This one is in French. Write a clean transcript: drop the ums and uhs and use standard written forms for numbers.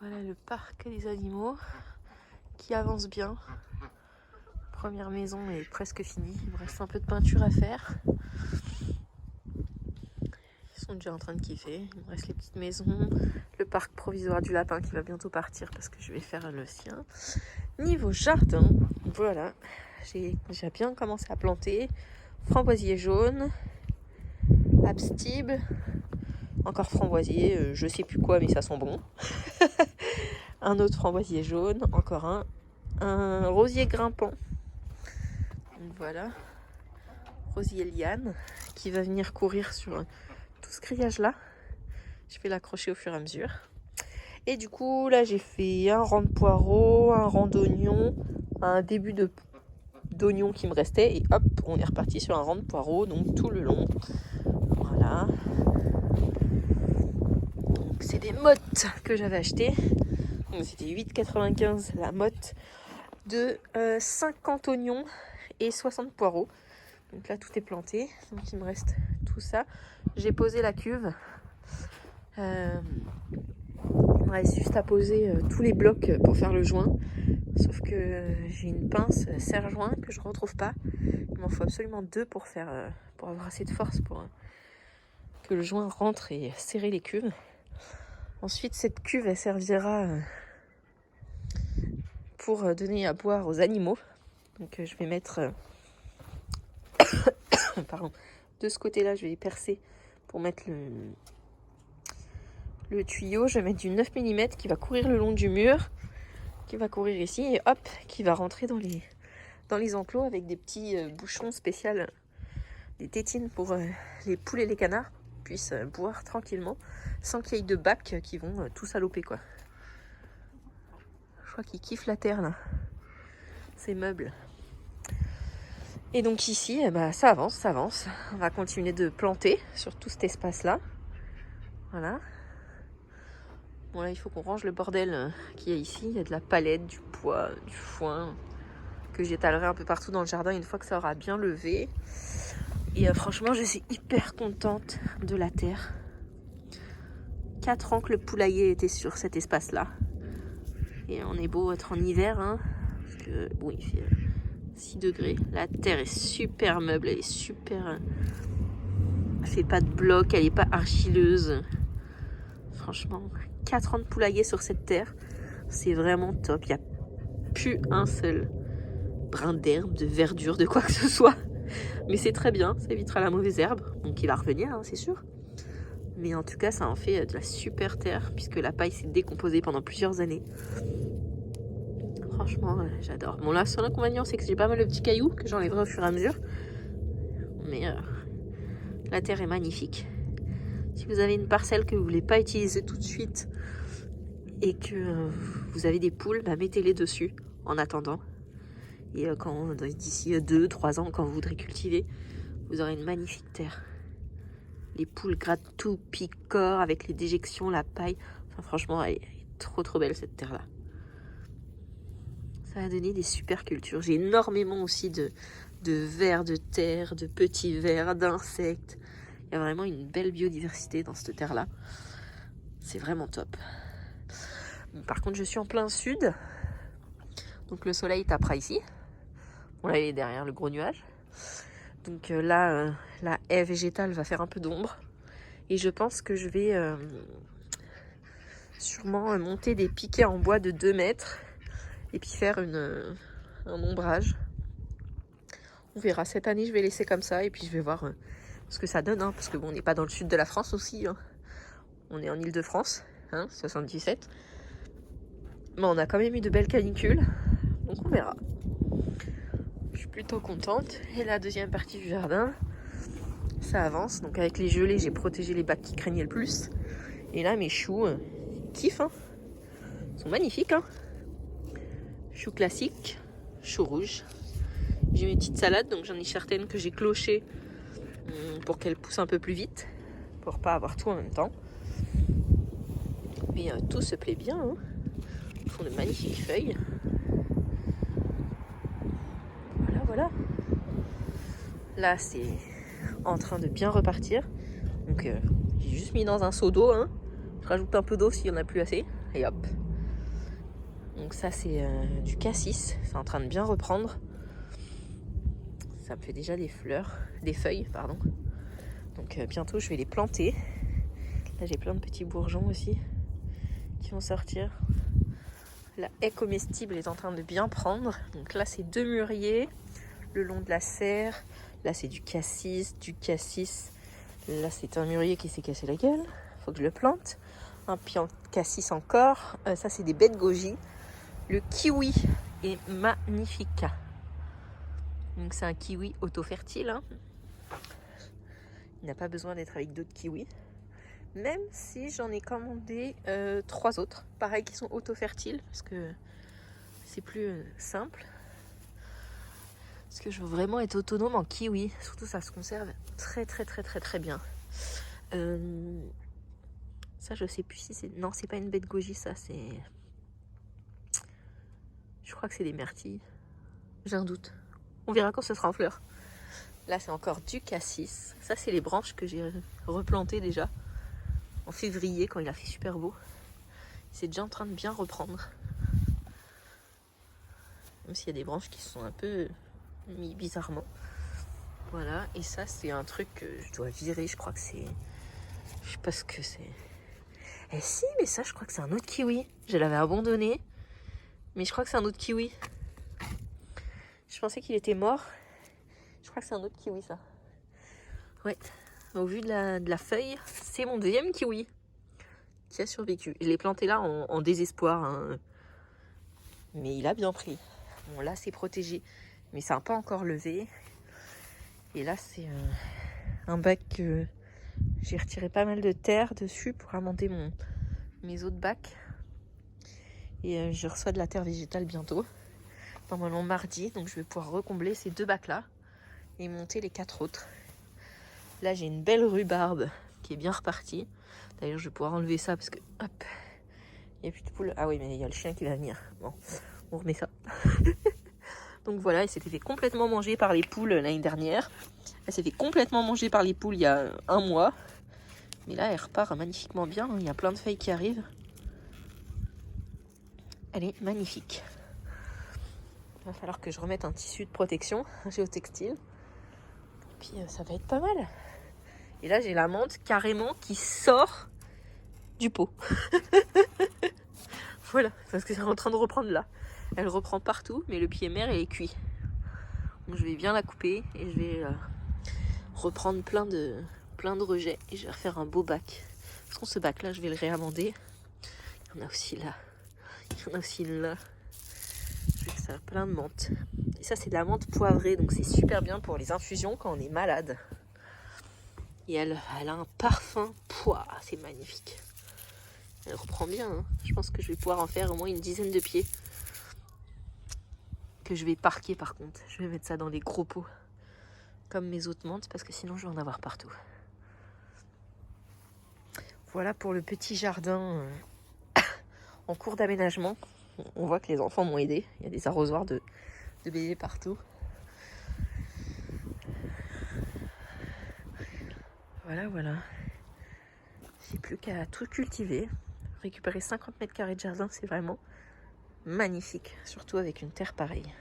Voilà le parc des animaux qui avance bien. Première maison est presque finie. Il me reste un peu de peinture à faire. Ils sont déjà en train de kiffer. Il me reste les petites maisons. Le parc provisoire du lapin qui va bientôt partir parce que je vais faire le sien. Niveau jardin, voilà. J'ai bien commencé à planter. Framboisier jaune. Abstib. Encore framboisier. Je sais plus quoi mais ça sent bon. Un autre framboisier jaune. Encore un rosier grimpant. Donc voilà, rosier liane qui va venir courir sur tout ce grillage là. Je vais l'accrocher au fur et à mesure. Et du coup là j'ai fait un rang de poireaux, un rang d'oignons, un début d'oignons qui me restait et hop on est reparti sur un rang de poireaux donc tout le long. Voilà. Donc c'est des mottes que j'avais achetées. Donc c'était 8,95 la motte de 50 oignons et 60 poireaux. Donc là tout est planté, donc il me reste tout ça. J'ai posé la cuve. Il me reste juste à poser tous les blocs pour faire le joint. Sauf que j'ai une pince serre-joint que je ne retrouve pas. Il m'en faut absolument deux pour avoir assez de force pour que le joint rentre et serrer les cuves. Ensuite cette cuve elle servira pour donner à boire aux animaux. Donc je vais mettre pardon, de ce côté-là, je vais les percer pour mettre le tuyau. Je vais mettre du 9 mm qui va courir le long du mur, qui va courir ici et hop, qui va rentrer dans les enclos avec des petits bouchons spéciaux, des tétines pour les poules et les canards puissent boire tranquillement sans qu'il y ait de bacs qui vont tout saloper quoi. Je crois qu'ils kiffent la terre là, ces meubles. Et donc ici, ça avance. On va continuer de planter sur tout cet espace-là. Voilà. Bon là, il faut qu'on range le bordel qu'il y a ici. Il y a de la palette, du poids, du foin que j'étalerai un peu partout dans le jardin une fois que ça aura bien levé. Et franchement, je suis hyper contente de la terre. 4 ans que le poulailler était sur cet espace-là. Et on est beau être en hiver, hein, parce que bon, il fait 6 degrés. La terre est super meuble, elle est super... Elle fait pas de bloc, elle est pas argileuse. Franchement, 4 ans de poulailler sur cette terre, c'est vraiment top. Il n'y a plus un seul brin d'herbe, de verdure, de quoi que ce soit. Mais c'est très bien, ça évitera la mauvaise herbe. Donc il va revenir, hein, c'est sûr. Mais en tout cas, ça en fait de la super terre, puisque la paille s'est décomposée pendant plusieurs années. Franchement, j'adore. Bon, là, le seul inconvénient, c'est que j'ai pas mal de petits cailloux que j'enlèverai au fur et à mesure. Mais la terre est magnifique. Si vous avez une parcelle que vous ne voulez pas utiliser tout de suite et que vous avez des poules, mettez-les dessus en attendant. Et d'ici 2-3 ans, quand vous voudrez cultiver, vous aurez une magnifique terre. Les poules grattent tout, picorent avec les déjections, la paille. Enfin, franchement, elle est trop belle cette terre-là. Ça va donner des super cultures. J'ai énormément aussi de vers de terre, de petits vers, d'insectes. Il y a vraiment une belle biodiversité dans cette terre-là. C'est vraiment top. Par contre, je suis en plein sud. Donc le soleil tapera ici. Bon là, il est derrière le gros nuage. Donc là, la haie végétale va faire un peu d'ombre. Et je pense que je vais sûrement monter des piquets en bois de 2 mètres. Et puis faire un ombrage. On verra. Cette année, je vais laisser comme ça. Et puis, je vais voir ce que ça donne. Hein, parce que bon, on n'est pas dans le sud de la France aussi. Hein. On est en Île-de-France. 77. Mais on a quand même eu de belles canicules. Donc, on verra. Je suis plutôt contente. Et la deuxième partie du jardin, ça avance. Donc, avec les gelées, j'ai protégé les bacs qui craignaient le plus. Et là, mes choux kiffent. Hein. Ils sont magnifiques. Hein. Choux classiques, choux rouges. J'ai mes petites salades, donc j'en ai certaines que j'ai clochées pour qu'elles poussent un peu plus vite, pour pas avoir tout en même temps. Mais tout se plaît bien. Hein. Ils font de magnifiques feuilles. Voilà. Là, c'est en train de bien repartir. Donc j'ai juste mis dans un seau d'eau. Hein. Je rajoute un peu d'eau s'il n'y en a plus assez. Et hop, Ça c'est du cassis, c'est en train de bien reprendre. Ça me fait déjà des feuilles, pardon. Donc bientôt je vais les planter. Là j'ai plein de petits bourgeons aussi qui vont sortir. La haie comestible est en train de bien prendre. Donc là c'est 2 mûriers le long de la serre. Là c'est du cassis. Là c'est un mûrier qui s'est cassé la gueule. Faut que je le plante. Un pied en cassis encore. Ça c'est des baies de goji. Le kiwi est magnifique. Donc c'est un kiwi auto-fertile. Hein. Il n'a pas besoin d'être avec d'autres kiwis. Même si j'en ai commandé 3 autres. Pareil qui sont auto-fertiles. Parce que c'est plus simple. Parce que je veux vraiment être autonome en kiwi. Surtout ça se conserve très bien. Ça je sais plus si c'est... Non, c'est pas une baie de goji, ça c'est... Je crois que c'est des myrtilles. J'ai un doute. On verra quand ce sera en fleurs. Là c'est encore du cassis. Ça c'est les branches que j'ai replantées déjà. En février quand il a fait super beau. C'est déjà en train de bien reprendre. Même s'il y a des branches qui sont un peu mis bizarrement. Voilà. Et ça c'est un truc que je dois virer. Je crois que c'est... Je sais pas ce que c'est. Eh si, mais ça je crois que c'est un autre kiwi. Je l'avais abandonné. Mais je crois que c'est un autre kiwi. Je pensais qu'il était mort. Je crois que c'est un autre kiwi, ça. Ouais. Au vu de la feuille, c'est mon deuxième kiwi qui a survécu. Je l'ai planté là en désespoir. Hein. Mais il a bien pris. Bon, là, c'est protégé. Mais ça n'a pas encore levé. Et là, c'est un bac que j'ai retiré pas mal de terre dessus pour amender mes autres bacs. Et je reçois de la terre végétale bientôt. Normalement mardi. Donc je vais pouvoir recombler ces 2 bacs-là. Et monter les 4 autres. Là j'ai une belle rhubarbe qui est bien repartie. D'ailleurs je vais pouvoir enlever ça parce que hop, il n'y a plus de poules. Ah oui mais il y a le chien qui va venir. Bon, on remet ça. Donc voilà, elle s'était fait complètement manger par les poules l'année dernière. Elle s'est fait complètement manger par les poules il y a 1 mois. Mais là elle repart magnifiquement bien. Il y a plein de feuilles qui arrivent. Elle est magnifique. Il va falloir que je remette un tissu de protection géotextile. Puis ça va être pas mal. Et là j'ai la menthe carrément qui sort du pot. Voilà, parce que c'est en train de reprendre là. Elle reprend partout, mais le pied mère il est cuit. Donc je vais bien la couper et je vais reprendre plein de rejets et je vais refaire un beau bac. Parce que ce bac là je vais le réamender. Il y en a aussi là. Il y en a aussi là. Je vais faire plein de menthe. Et ça c'est de la menthe poivrée, donc c'est super bien pour les infusions quand on est malade. Et elle a un parfum, pouah, c'est magnifique. Elle reprend bien, hein. Je pense que je vais pouvoir en faire au moins une dizaine de pieds. Que je vais parquer par contre. Je vais mettre ça dans des gros pots. Comme mes autres menthes, parce que sinon je vais en avoir partout. Voilà pour le petit jardin en cours d'aménagement. On voit que les enfants m'ont aidé. Il y a des arrosoirs de bébés partout. Voilà. J'ai plus qu'à tout cultiver. Récupérer 50 mètres carrés de jardin, c'est vraiment magnifique. Surtout avec une terre pareille.